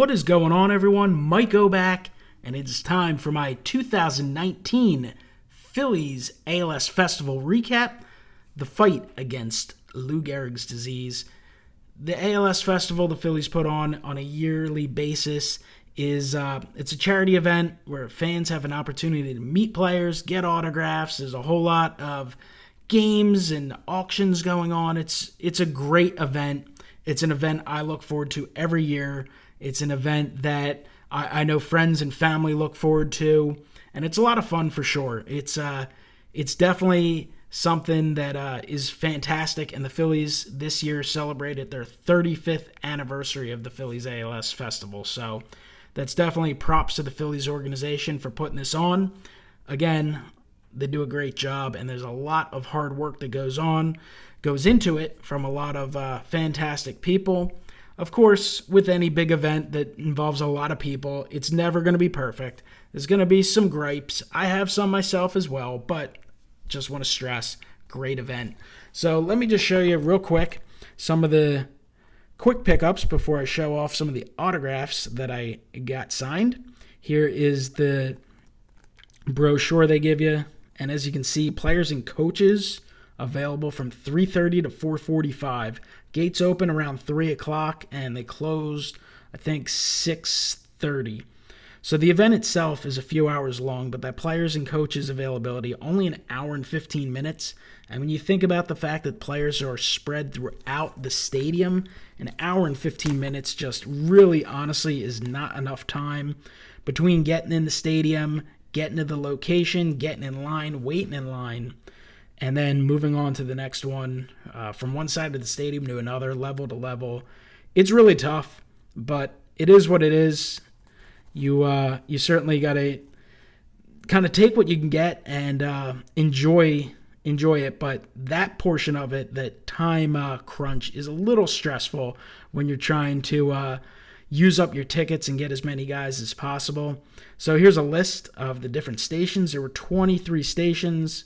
What is going on, everyone? MikeO back, and it's time for my 2019 Phillies ALS Phestival recap, the fight against Lou Gehrig's disease. The ALS Festival the Phillies put on a yearly basis is it's a charity event where fans have an opportunity to meet players, get autographs. There's a whole lot of games and auctions going on. It's a great event. It's an event I look forward to every year. It's an event that I know friends and family look forward to, and it's a lot of fun for sure. It's definitely something that is fantastic, and the Phillies this year celebrated their 35th anniversary of the Phillies ALS Festival, so that's definitely props to the Phillies organization for putting this on. Again, they do a great job, and there's a lot of hard work that goes into it from a lot of fantastic people. Of course, with any big event that involves a lot of people, it's never going to be perfect. There's going to be some gripes. I have some myself as well, but just want to stress, great event. So let me just show you real quick some of the quick pickups before I show off some of the autographs that I got signed. Here is the brochure they give you. And as you can see, players and coaches available from 3:30 to 4:45. Gates open around 3 o'clock, and they closed, I think, 6:30. So the event itself is a few hours long, but that players and coaches availability, only an hour and 15 minutes. And when you think about the fact that players are spread throughout the stadium, an hour and 15 minutes just really, honestly, is not enough time between getting in the stadium, getting to the location, getting in line, waiting in line, and then moving on to the next one, from one side of the stadium to another, level to level. It's really tough, but it is what it is. You certainly got to kind of take what you can get and enjoy it. But that portion of it, that time crunch, is a little stressful when you're trying to use up your tickets and get as many guys as possible. So here's a list of the different stations. There were 23 stations,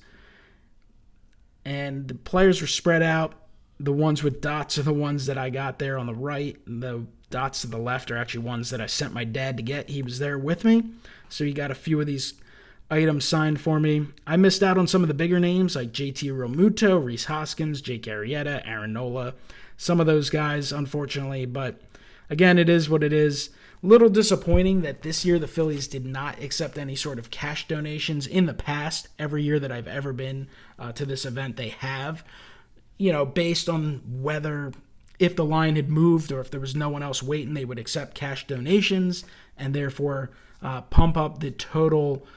and the players were spread out. The ones with dots are the ones that I got there on the right. The dots to the left are actually ones that I sent my dad to get. He was there with me, so he got a few of these items signed for me. I missed out on some of the bigger names like JT Realmuto, Rhys Hoskins, Jake Arrieta, Aaron Nola. Some of those guys, unfortunately, but again, it is what it is. A little disappointing that this year the Phillies did not accept any sort of cash donations. In the past, every year that I've ever been to this event, they have, based on whether, if the line had moved or if there was no one else waiting, they would accept cash donations and therefore pump up the total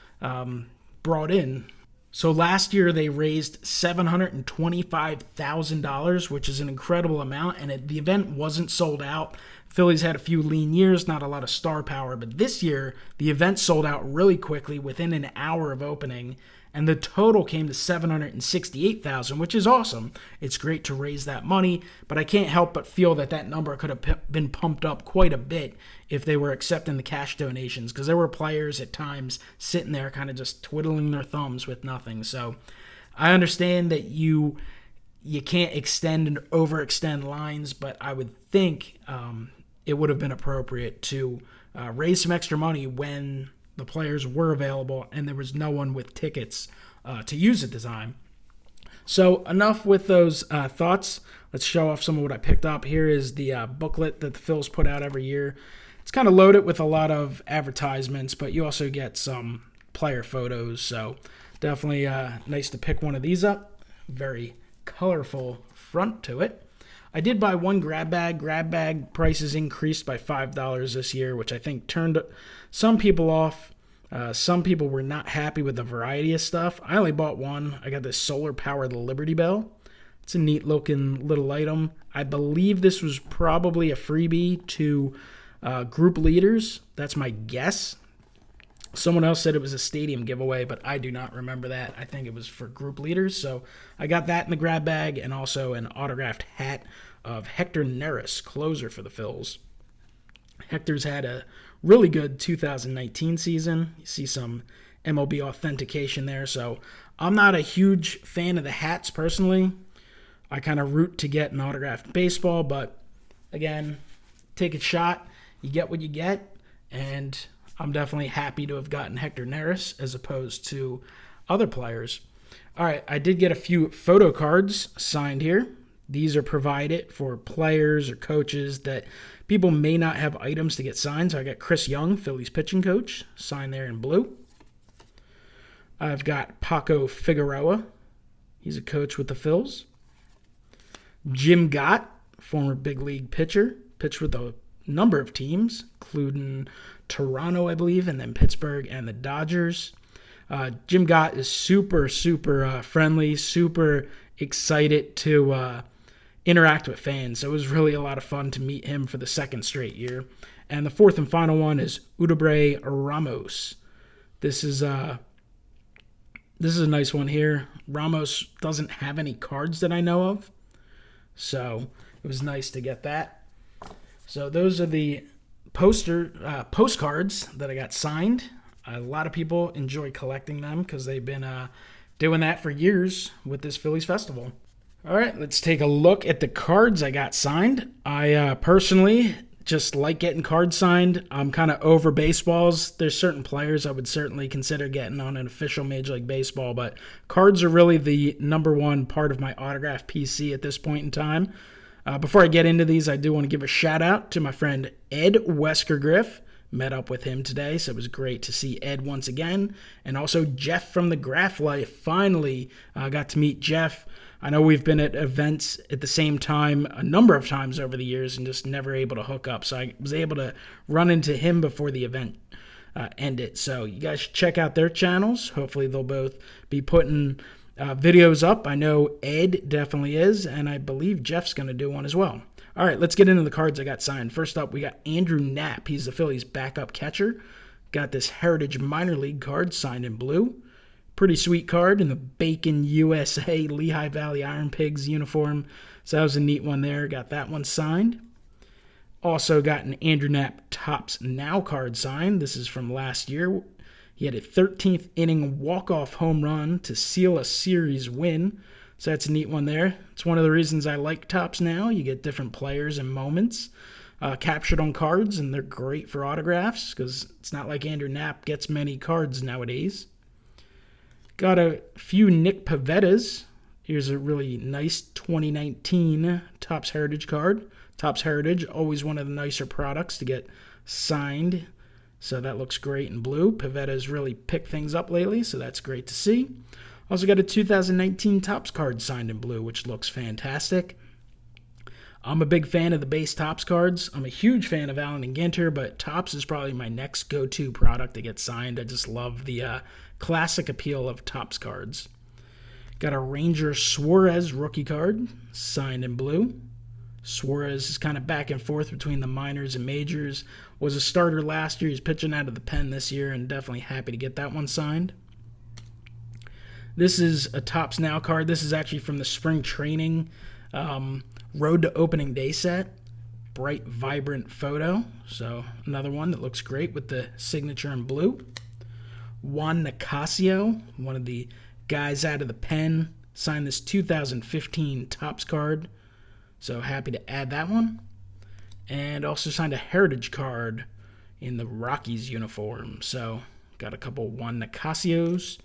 brought in. So last year they raised $725,000, which is an incredible amount, and the event wasn't sold out. Phillies had a few lean years, not a lot of star power, but this year the event sold out really quickly within an hour of opening, and the total came to $768,000, which is awesome. It's great to raise that money, but I can't help but feel that number could have been pumped up quite a bit if they were accepting the cash donations, because there were players at times sitting there kind of just twiddling their thumbs with nothing. So I understand that you can't extend and overextend lines, but I would think it would have been appropriate to raise some extra money when the players were available and there was no one with tickets to use at the time. So enough with those thoughts. Let's show off some of what I picked up. Here is the booklet that the Phils put out every year. It's kind of loaded with a lot of advertisements, but you also get some player photos. So definitely nice to pick one of these up. Very colorful front to it. I did buy one grab bag. Grab bag prices increased by $5 this year, which I think turned some people off. Some people were not happy with the variety of stuff. I only bought one. I got this solar-powered Liberty Bell. It's a neat-looking little item. I believe this was probably a freebie to group leaders. That's my guess. Someone else said it was a stadium giveaway, but I do not remember that. I think it was for group leaders. So I got that in the grab bag, and also an autographed hat of Hector Neris, closer for the Phils. Hector's had a really good 2019 season. You see some MLB authentication there. So I'm not a huge fan of the hats personally. I kind of root to get an autographed baseball, but again, take a shot. you get what you get, and I'm definitely happy to have gotten Hector Neris as opposed to other players. All right, I did get a few photo cards signed here. These are provided for players or coaches that people may not have items to get signed. So I got Chris Young, Phillies pitching coach, signed there in blue. I've got Paco Figueroa. He's a coach with the Phils. Jim Gott, former big league pitcher, pitched with a number of teams, including Toronto, I believe, and then Pittsburgh and the Dodgers. Jim Gott is super friendly, super excited to interact with fans. So it was really a lot of fun to meet him for the second straight year. And the fourth and final one is Udabre Ramos. This is a nice one here. Ramos doesn't have any cards that I know of, so it was nice to get that. So those are the postcards that I got signed. A lot of people enjoy collecting them because they've been doing that for years with this Phillies Festival. All right, let's take a look at the cards I got signed. I personally just like getting cards signed. I'm kind of over baseballs. There's certain players I would certainly consider getting on an official Major League Baseball, but cards are really the number one part of my autograph PC at this point in time. Before I get into these, I do want to give a shout out to my friend Ed Weskergriff. Met up with him today, so it was great to see Ed once again. And also Jeff from the Graph Life. Finally got to meet Jeff. I know we've been at events at the same time a number of times over the years and just never able to hook up. So I was able to run into him before the event ended. So you guys should check out their channels. Hopefully they'll both be putting videos up. I know Ed definitely is, and I believe Jeff's going to do one as well. All right, let's get into the cards I got signed. First up, we got Andrew Knapp. He's the Phillies' backup catcher. Got this Heritage Minor League card signed in blue. Pretty sweet card in the Bacon USA Lehigh Valley Iron Pigs uniform. So that was a neat one there. Got that one signed. Also got an Andrew Knapp Tops Now card signed. This is from last year. He had a 13th inning walk-off home run to seal a series win. So that's a neat one there. It's one of the reasons I like Tops Now. You get different players and moments captured on cards, and they're great for autographs because it's not like Andrew Knapp gets many cards nowadays. Got a few Nick Pavettas. Here's a really nice 2019 Topps Heritage card. Topps Heritage, always one of the nicer products to get signed. So that looks great in blue. Pavetta's really picked things up lately, so that's great to see. Also got a 2019 Topps card signed in blue, which looks fantastic. I'm a big fan of the base Topps cards. I'm a huge fan of Allen and Ginter, but Topps is probably my next go-to product to get signed. I just love the classic appeal of Topps cards. Got a Ranger Suarez rookie card signed in blue. Suarez is kind of back and forth between the minors and majors. Was a starter last year. He's pitching out of the pen this year, and definitely happy to get that one signed. This is a Topps Now card. This is actually from the spring training Road to Opening Day set. Bright, vibrant photo. So another one that looks great with the signature in blue. Juan Nicasio, one of the guys out of the pen, signed this 2015 Topps card. So happy to add that one. And also signed a Heritage card in the Rockies uniform. So got a couple Juan Nicasios.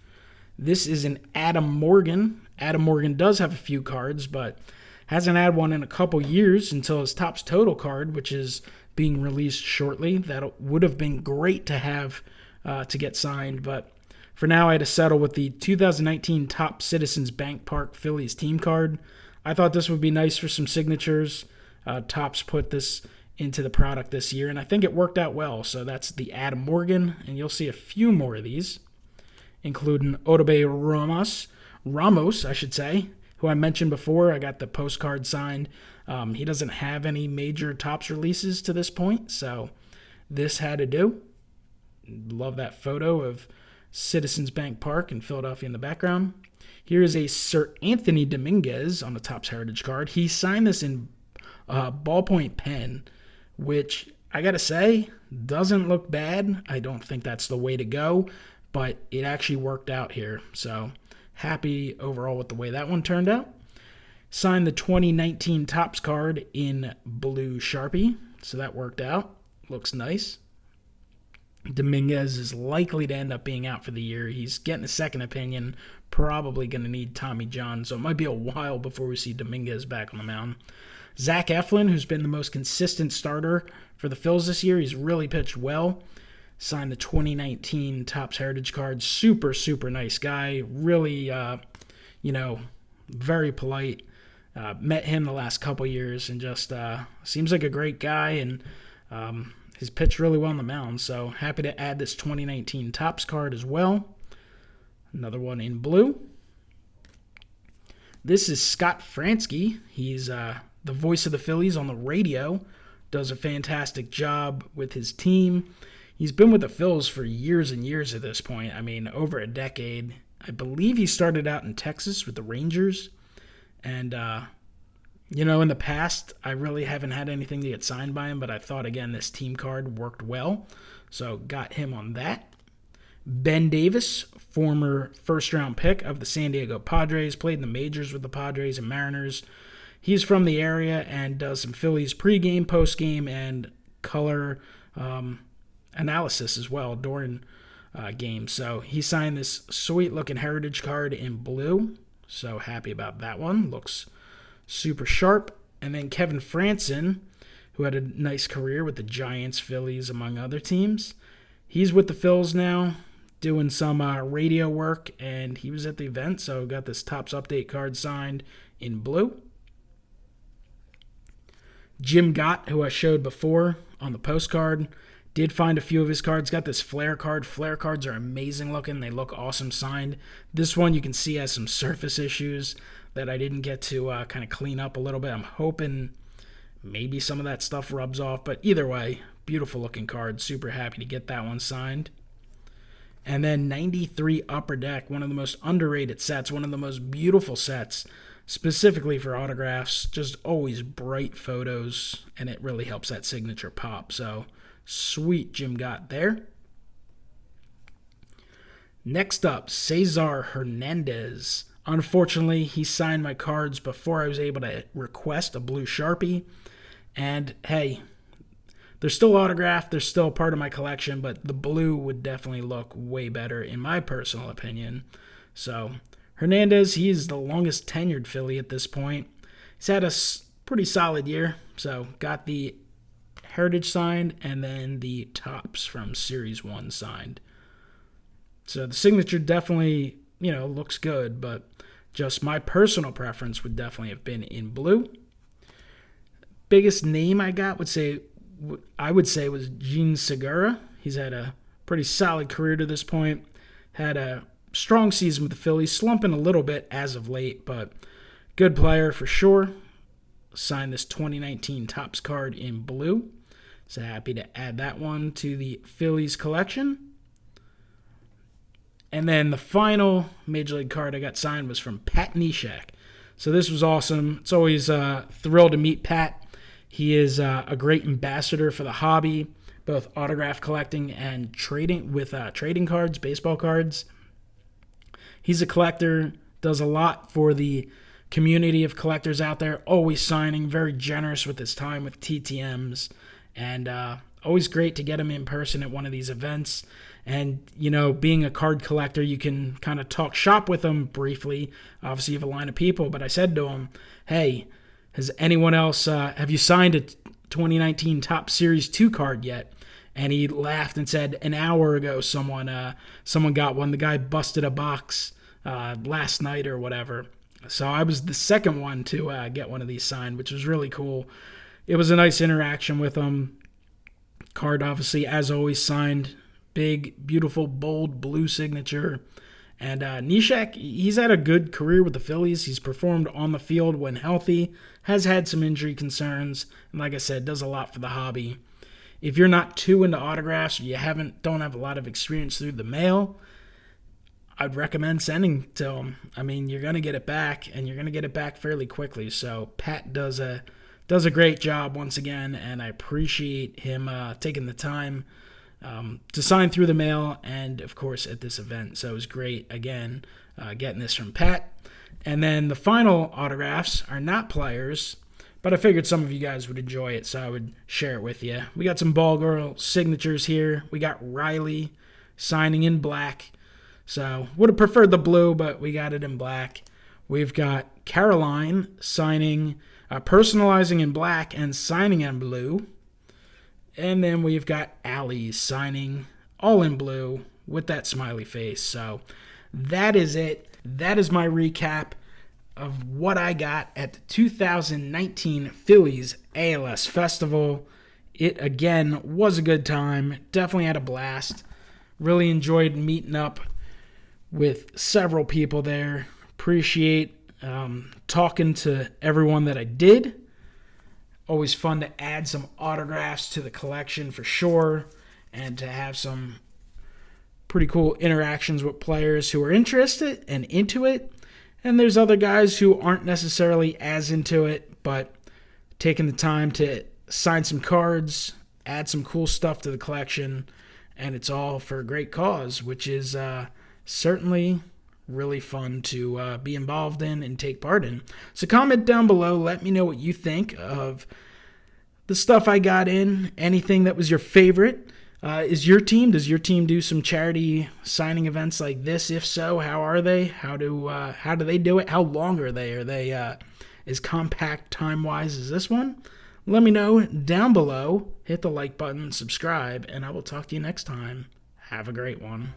This is an Adam Morgan. Adam Morgan does have a few cards, but hasn't had one in a couple years until his Topps Total card, which is being released shortly. That would have been great to have to get signed, but for now I had to settle with the 2019 Topps Citizens Bank Park Phillies team card. I thought this would be nice for some signatures. Topps put this into the product this year, and I think it worked out well. So that's the Adam Morgan, and you'll see a few more of these, including Odabe Ramos, I should say, who I mentioned before. I got the postcard signed. He doesn't have any major Topps releases to this point, so this had to do. Love that photo of Citizens Bank Park in Philadelphia in the background. Here is a Sir Anthony Dominguez on the Topps Heritage card. He signed this in ballpoint pen, which I gotta say doesn't look bad. I don't think that's the way to go, but it actually worked out here. So happy overall with the way that one turned out. Signed the 2019 Topps card in blue Sharpie, so that worked out. looks nice. Dominguez is likely to end up being out for the year. He's getting a second opinion, probably going to need Tommy John, so it might be a while before we see Dominguez back on the mound. Zach Eflin, who's been the most consistent starter for the Phils this year, he's really pitched well. Signed the 2019 Topps Heritage card. Super, super nice guy. Really, very polite. Met him the last couple years and just seems like a great guy, and he's pitched really well on the mound. So happy to add this 2019 Topps card as well. Another one in blue. This is Scott Fransky. He's the voice of the Phillies on the radio. Does a fantastic job with his team. He's been with the Phils for years and years at this point. I mean, over a decade. I believe he started out in Texas with the Rangers. And, in the past, I really haven't had anything to get signed by him, but I thought, again, this team card worked well. So got him on that. Ben Davis, former first-round pick of the San Diego Padres, played in the majors with the Padres and Mariners. He's from the area and does some Phillies pregame, postgame, and color analysis as well during games. So he signed this sweet-looking Heritage card in blue. So happy about that one. Looks super sharp. And then Kevin Frandsen, who had a nice career with the Giants, Phillies, among other teams. He's with the Phils now, doing some radio work, and he was at the event, so got this Topps Update card signed in blue. Jim Gott, who I showed before on the postcard, did find a few of his cards. Got this Flair card. Flair cards are amazing looking. They look awesome signed. This one you can see has some surface issues that I didn't get to kind of clean up a little bit. I'm hoping maybe some of that stuff rubs off, but either way, beautiful looking card. Super happy to get that one signed. And then 93 Upper Deck, one of the most underrated sets, one of the most beautiful sets, specifically for autographs. Just always bright photos, and it really helps that signature pop. So sweet Jim Gott there. Next up, Cesar Hernandez. Unfortunately, he signed my cards before I was able to request a blue Sharpie. And hey, they're still autographed. They're still part of my collection, but the blue would definitely look way better in my personal opinion. So Hernandez, he's the longest tenured Philly at this point. He's had a pretty solid year. So got the Heritage signed and then the Topps from Series 1 signed. So the signature definitely, looks good, but just my personal preference would definitely have been in blue. Biggest name I got I would say was Jean Segura. He's had a pretty solid career to this point. Had a strong season with the Phillies, slumping a little bit as of late, but good player for sure. Signed this 2019 Topps card in blue. So happy to add that one to the Phillies collection. And then the final Major League card I got signed was from Pat Neshek. So this was awesome. It's always thrilled to meet Pat. He is a great ambassador for the hobby, both autograph collecting and trading with trading cards, baseball cards. He's a collector, does a lot for the community of collectors out there, always signing, very generous with his time with TTMs, and always great to get him in person at one of these events. And, being a card collector, you can kind of talk shop with him briefly. Obviously, you have a line of people, but I said to him, hey, has anyone else, have you signed a 2019 Topps Series 2 card yet? And he laughed and said, an hour ago, someone got one. The guy busted a box last night or whatever. So I was the second one to get one of these signed, which was really cool. It was a nice interaction with him. Card, obviously, as always, signed. Big, beautiful, bold blue signature. And Neshek, he's had a good career with the Phillies. He's performed on the field when healthy, has had some injury concerns, and like I said, does a lot for the hobby. If you're not too into autographs or you don't have a lot of experience through the mail, I'd recommend sending to him. I mean, you're going to get it back, and you're going to get it back fairly quickly. So Pat does a great job once again, and I appreciate him taking the time to sign through the mail and, of course, at this event. So it was great, again, getting this from Pat. And then the final autographs are not players, but but I figured some of you guys would enjoy it, so I would share it with you. We got some ball girl signatures here. We got Riley signing in black. So would have preferred the blue, but we got it in black. We've got Caroline signing, personalizing in black and signing in blue. And then we've got Allie signing all in blue with that smiley face. So that is it. That is my recap of what I got at the 2019 Phillies ALS Festival. It, again, was a good time. Definitely had a blast. Really enjoyed meeting up with several people there. Appreciate talking to everyone that I did. Always fun to add some autographs to the collection for sure, and to have some pretty cool interactions with players who are interested and into it. And there's other guys who aren't necessarily as into it, but taking the time to sign some cards, add some cool stuff to the collection, and it's all for a great cause, which is certainly really fun to be involved in and take part in. So comment down below. Let me know what you think of the stuff I got in. Anything that was your favorite. Does your team do some charity signing events like this? If so, how are they? How do they do it? How long are they? Are they as compact time-wise as this one? Let me know down below. Hit the like button, subscribe, and I will talk to you next time. Have a great one.